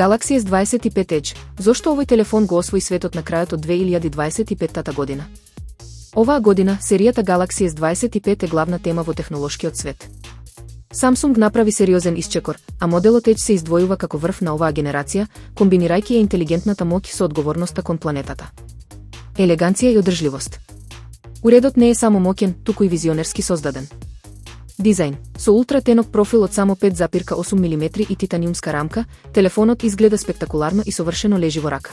Galaxy S25 Edge, зошто овој телефон го освои светот на крајот од 2025 година? Оваа година, серијата Galaxy S25 е главна тема во технолошкиот свет. Samsung направи сериозен исчекор, а моделот Edge се издвојува како врв на оваа генерација, комбинирајќи ја интелигентната моќ со одговорноста кон планетата. Елеганција и одржливост. Уредот не е само моќен, туку и визионерски создаден. Дизајн. Со ултратенок профил од само 5,8 мм и титаниумска рамка, телефонот изгледа спектакуларно и совршено лежи во рака.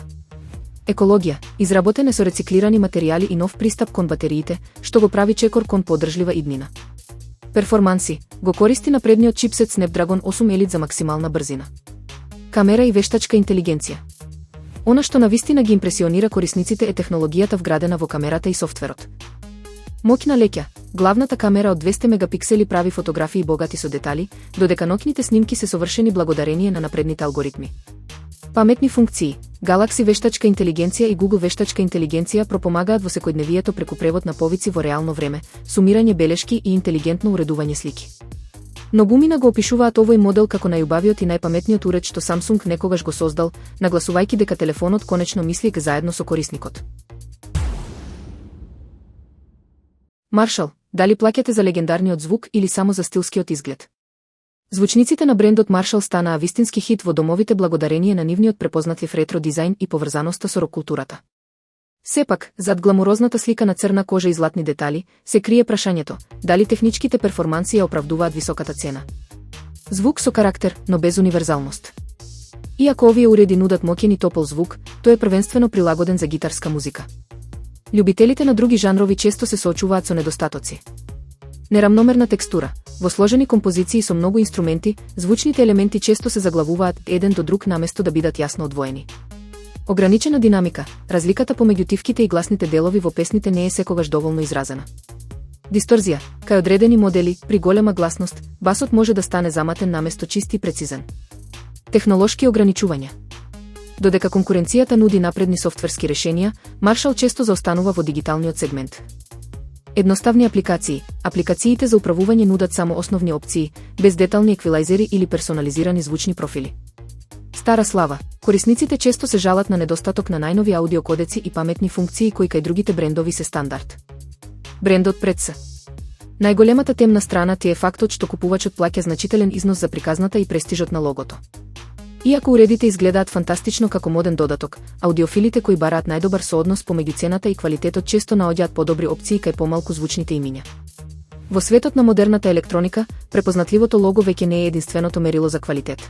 Екологија. Изработен е со рециклирани материјали и нов пристап кон батериите, што го прави чекор кон подржлива иднина. Перформанси. Го користи напредниот чипсет Snapdragon 8 Elite за максимална брзина. Камера и вештачка интелигенција. Она што навистина ги импресионира корисниците е технологијата вградена во камерата и софтверот. Моќна леќа. Главната камера од 200 мегапиксели прави фотографии богати со детали, додека ноќните снимки се совршени благодарение на напредните алгоритми. Паметни функции. Galaxy вештачка интелигенција и Google вештачка интелигенција пропомагаат во секојдневието преку превод на повици во реално време, сумирање белешки и интелигентно уредување слики. Многумина го опишуваат овој модел како најубавиот и најпаметниот уред што Samsung некогаш го создал, нагласувајќи дека телефонот конечно мисли заедно со корисникот. Marshall, дали плаќате за легендарниот звук или само за стилскиот изглед? Звучниците на брендот Marshall станаа вистински хит во домовите благодарение на нивниот препознатлив ретро дизајн и поврзаноста со рок културата. Сепак, зад гламурозната слика на црна кожа и златни детали, се крие прашањето, дали техничките перформанси ја оправдуваат високата цена. Звук со карактер, но без универзалност. Иако овие уреди нудат моќен и топол звук, тој е првенствено прилагоден за гитарска музика. Љубителите на други жанрови често се соочуваат со недостатоци. Нерамномерна текстура. Во сложени композиции со многу инструменти, звучните елементи често се заглавуваат еден до друг наместо да бидат јасно одвоени. Ограничена динамика. Разликата помеѓу тивките и гласните делови во песните не е секогаш доволно изразена. Дисторзија. Кај одредени модели, при голема гласност, басот може да стане заматен наместо чист и прецизен. Технолошки ограничувања. Додека конкуренцијата нуди напредни софтверски решенија, Marshall често заостанува во дигиталниот сегмент. Едноставни апликации. Апликациите за управување нудат само основни опции, без детални еквилайзери или персонализирани звучни профили. Стара слава. Корисниците често се жалат на недостаток на најнови аудиокодеци и паметни функции кои кај другите брендови се стандард. Брендот пред се. Најголемата темна страна ти е фактот што купувачот плаќа значителен износ за приказната и престижот на логото. Иако уредите изгледаат фантастично како моден додаток, аудиофилите кои бараат најдобар сооднос помеѓу цената и квалитетот често наоѓаат подобри опции кај помалку звучните имиња. Во светот на модерната електроника, препознатливото лого веќе не е единственото мерило за квалитет.